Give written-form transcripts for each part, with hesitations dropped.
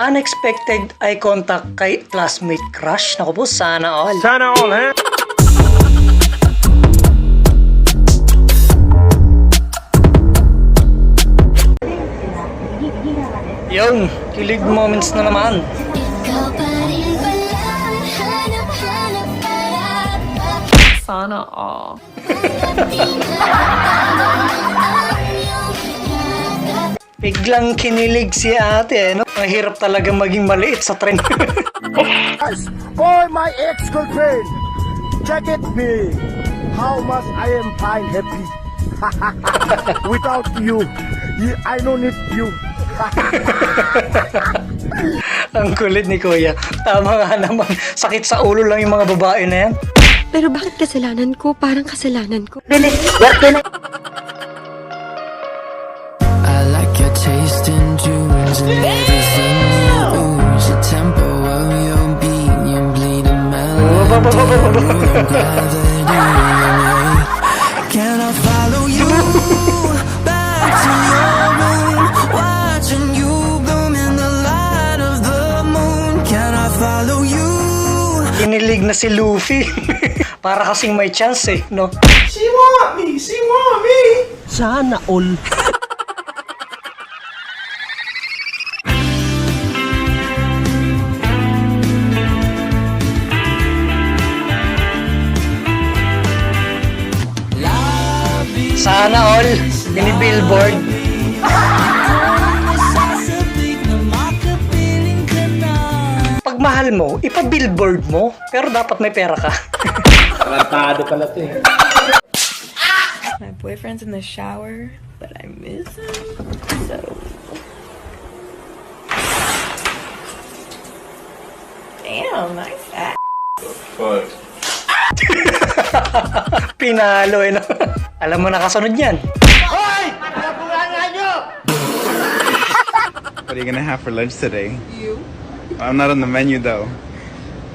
Unexpected eye contact kay classmate crush. Naku po, sana all. Sana all, ha? Yung, kilig moments na naman. Sana all. Biglang kinilig si ate, no? Mahirap talaga maging maliit sa trend. For my ex-girlfriend, check it me. How much I am fine happy. Without you, I don't need you. Ang kulit ni Kuya. Tama nga naman. Sakit sa ulo lang yung mga babae na yan. Pero bakit kasalanan ko? Parang kasalanan ko. I like your taste in tunes and everything you ooze. The tempo of your beat, you bleed a melody. Rhythm gravity. Can I follow you back to your room? Watching you bloom in the light of the moon. Can I follow you? Kinilig na si Luffy. Para kasing may chance eh, no? She want me! She want me! Sana all. Sana all. Bini-billboard. Pag mahal mo, ipa-billboard mo. Pero dapat may pera ka. Tarantado pala to eh. My boyfriend's in the shower, but I miss him. So. Damn, nice ass. Fuck. Pinalo eh, no? Alam mo na kasunod yan. What are you gonna have for lunch today? You. I'm not on the menu though.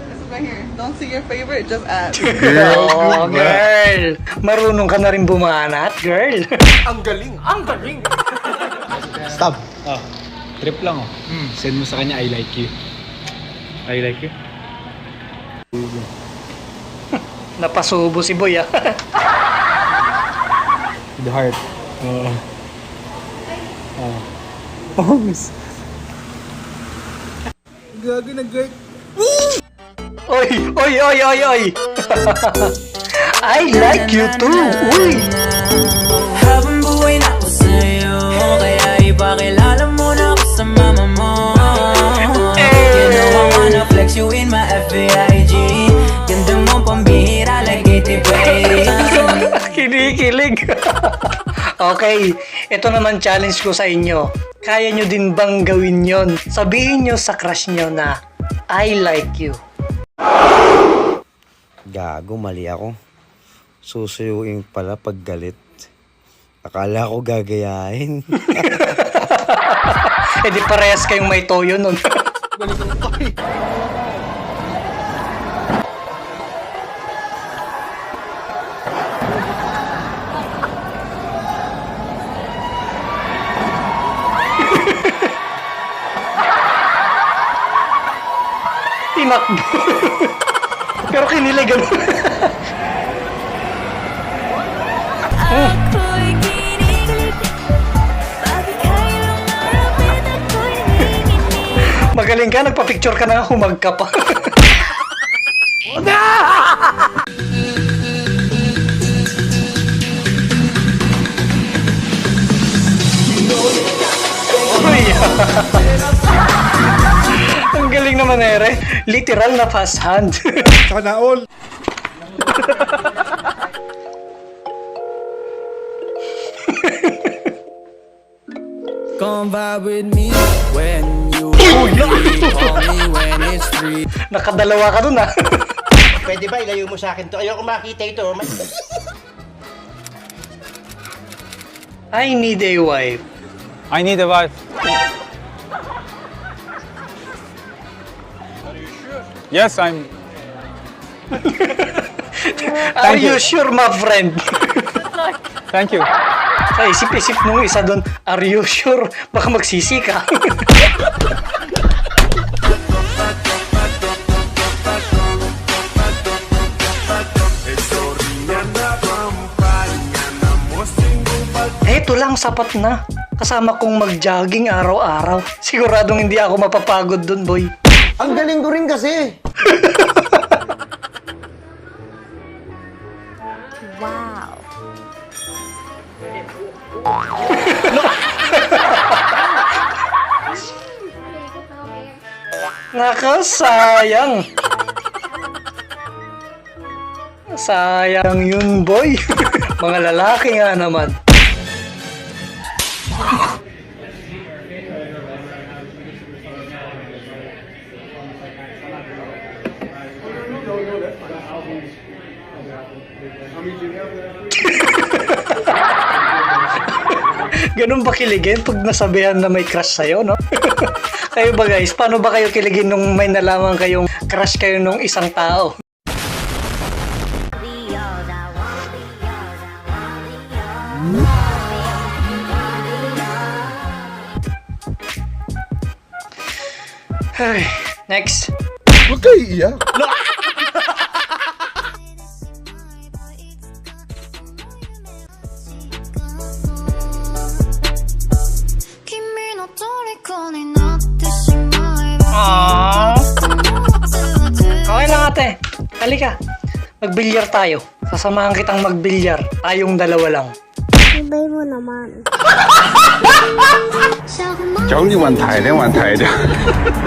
This is right here. Don't see your favorite, just add. Oh, girl! Marunong ka na rin bumanat, girl. Ang galing! Ang galing! Stop. Oh, trip lang oh. Send mo sa kanya, I like you. I like you? Napasubo si Boy, ah. The heart. Oh, miss. Gago na girl. Oy, oy, oy, oy, oy. I like you too. Uy. Habang buhay na ako sa'yo, kaya ipakilala mo na ako sa mama mo. You know I wanna flex you in my FBIG. Ganda mo pambihira like Katy Perry. Kinikilig. Okay, ito naman challenge ko sa inyo. Kaya nyo din bang gawin yon? Sabihin nyo sa crush nyo na I like you. Gago, mali ako. Susuyuin pala pag galit. Akala ko gagayahin. Eh di parehas kayong may toyo nun. Tinakbo. Pero kinilig ano. Magaling ka, nagpa-picture ka na, humag ka pa. Uy. Ang galing naman ere. Literal na fast hand. Sana all. Come vibe with me when you free. Call me when it's free. Nakadalawa ka dun ah. Pwede ba ilayo mo sa akin to? Ayoko makita ito. I need a wife. I need a wife. Yes, I'm... Are you sure, my friend? Thank you. Sa isip-isip nung isa doon, are you sure? Baka magsisi ka. lang sapat na. Kasama kong mag-jogging araw-araw. Siguradong hindi ako mapapagod dun, boy. Ang galing ko rin kasi. Wow. Nakasayang. Sayang yun, boy. Mga lalaki nga naman. Ganun ba kiligin pag nasabihan na may crush sa'yo, no? Kayo ba guys, paano ba kayo kiligin nung may nalaman kayong crush kayo nung isang tao? Ay, next. Huwag kayo iiyak. Okay lang ate. Halika. Magbilyar tayo. Sasamahan kitang magbilyar. Tayong dalawa lang. 找你玩台的，玩台的，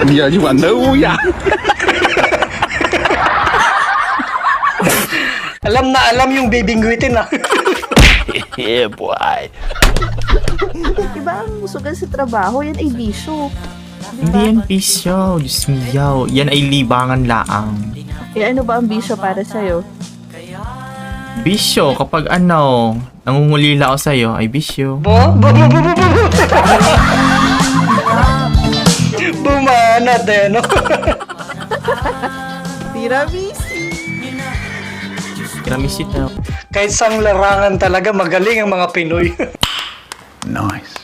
你要去玩đấu呀。 Alam na alam yung bibingwitin ah. Yeah, boy. Diba ang musugan sa trabaho, yan ay bisyo. Hindi yan bisyo, Diyos miyaw. Yan ay libangan laang. Eh ano ba ang bisyo para sa'yo? Bisyo, kapag ano, nangungulila ako sa'yo, ay bisyo. Bumanat eh, no? Tiramisu. Tiramisu tayo. Kahit sang larangan talaga, magaling ang mga Pinoy. Nice.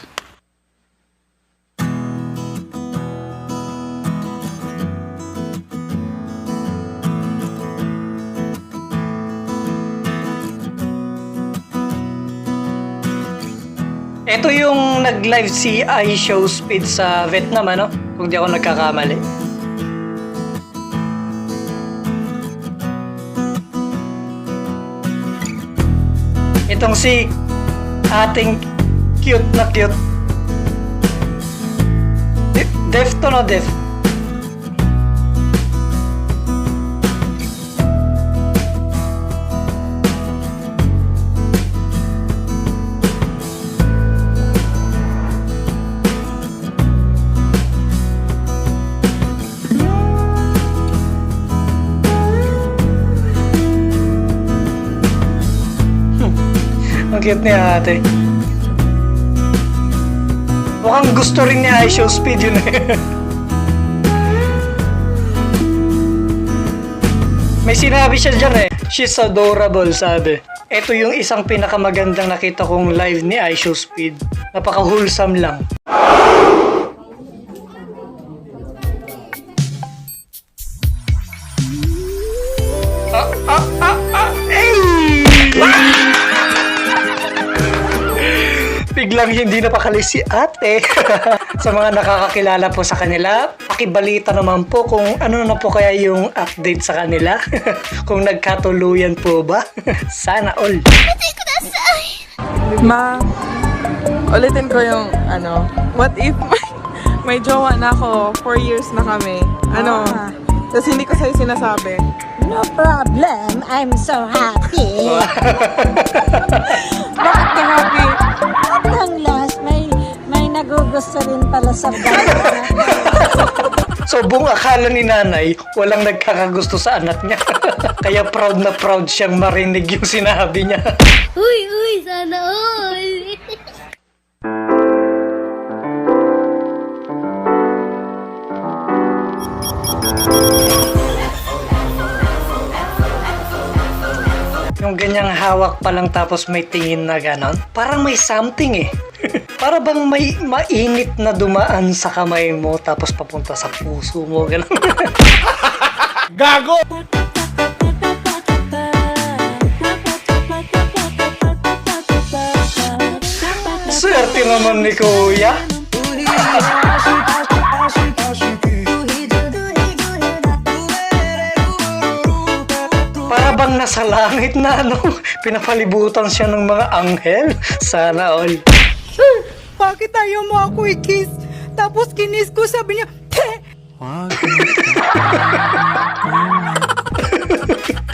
Ito yung nag-live si iShowSpeed sa Vietnam, ano? Kung di ako nagkakamali. Itong si ating cute na cute. Def to no def? Ang cute niya ate. Mukhang gusto rin niya iShowSpeed yun eh. May sinabi siya dyan eh. She's adorable, sabi. Ito yung isang pinakamagandang nakita kong live ni iShowSpeed. Napaka-wholesome lang. Biglang hindi napakali si ate. Sa mga nakakakilala po sa kanila, pakibalita naman po kung ano na po kaya yung update sa kanila. Kung nagkatuluyan po ba? Sana all. Ma, ulitin ko yung ano, what if may jowa na ako, 4 years na kami. Ano, tapos hindi ko sa'yo sinasabi. No problem. I'm so happy. Bakit ka happy? Ang last, may nagugusto rin pala sa bata. So buong akala ni nanay, walang nagkakagusto sa anak niya. Kaya proud na proud siyang marinig yung sinabi niya. Uy, sana all. Yung ganyang hawak pa lang tapos may tingin na ganon, parang may something eh. Para bang may mainit na dumaan sa kamay mo tapos papunta sa puso mo, ganon. Gago! Swerte naman ni Kuya. Para bang nasa langit na ano, pinapalibutan siya ng mga anghel. Sana all. Bakit ayaw mo ako i-kiss? Tapos kinis ko, sabi niya,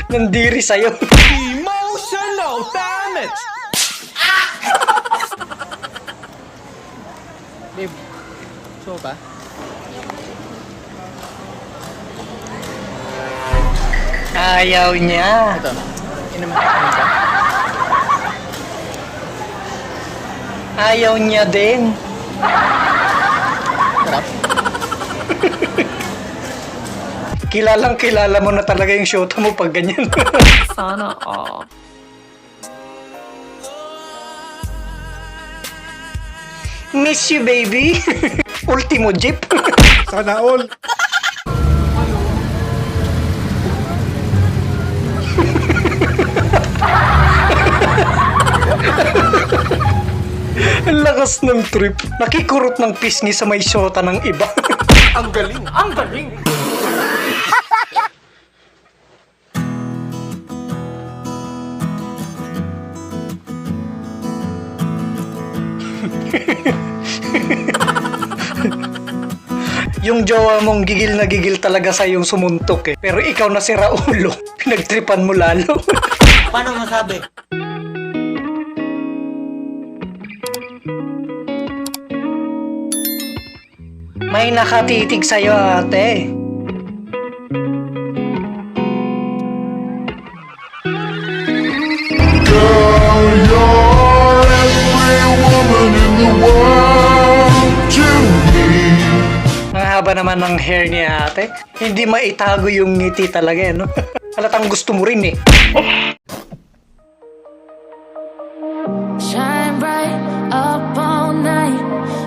Nandiri sa'yo. Emotional damage! Babe, show ka? Ayaw niya. Ito, inuman ka? Ayaw niya din. Sarap? Kilalang kilala mo na talaga yung shota mo pag ganyan. Sana all. Miss you, baby. Ultimo jeep. Sana all. Ang lakas ng trip. Nakikurot ng pisngi sa may shota ng iba. Ang galing! Ang galing! Yung jowa mong gigil na gigil talaga sa yung sumuntok eh. Pero ikaw na si Raulo. Pinagtripan mo lalo. Paano masabi? May nakatitig sa'yo, ate. Ang haba naman ng hair ni ate. Hindi maitago yung ngiti talaga, eh, no? Halatang gusto mo rin eh. Shine bright up all night,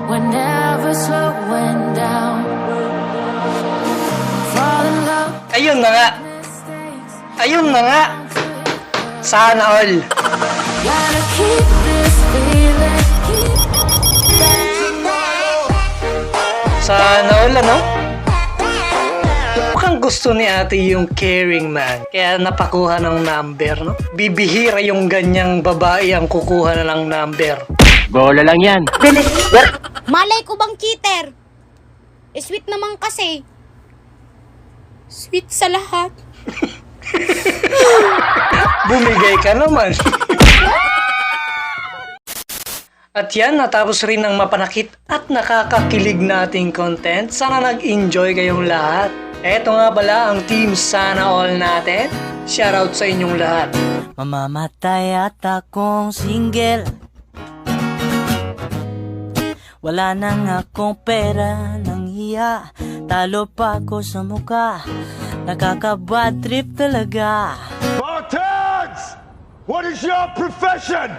we're never slowing down. Fall in love, Ayun na nga. Ayun na nga. Sana all. gotta keep this feeling. Sana all, ano? Mukhang gusto ni ate yung caring man. Kaya napakuha ng number, no? Bibihira yung ganyang babae ang kukuha na ng number. Bola lang yan. Malay ko bang cheater? Sweet naman kasi. Sweet sa lahat. Bumigay ka naman. At yan, natapos rin ng mapanakit at nakakakilig nating content. Sana nag-enjoy kayong lahat. Eto nga pala ang team Sana All natin. Shoutout sa inyong lahat. Mamamatay at akong single. Wala nang akong pera ng hiya. Talo pa ako sa muka. Nakaka-bad trip talaga. Spartans! What is your profession?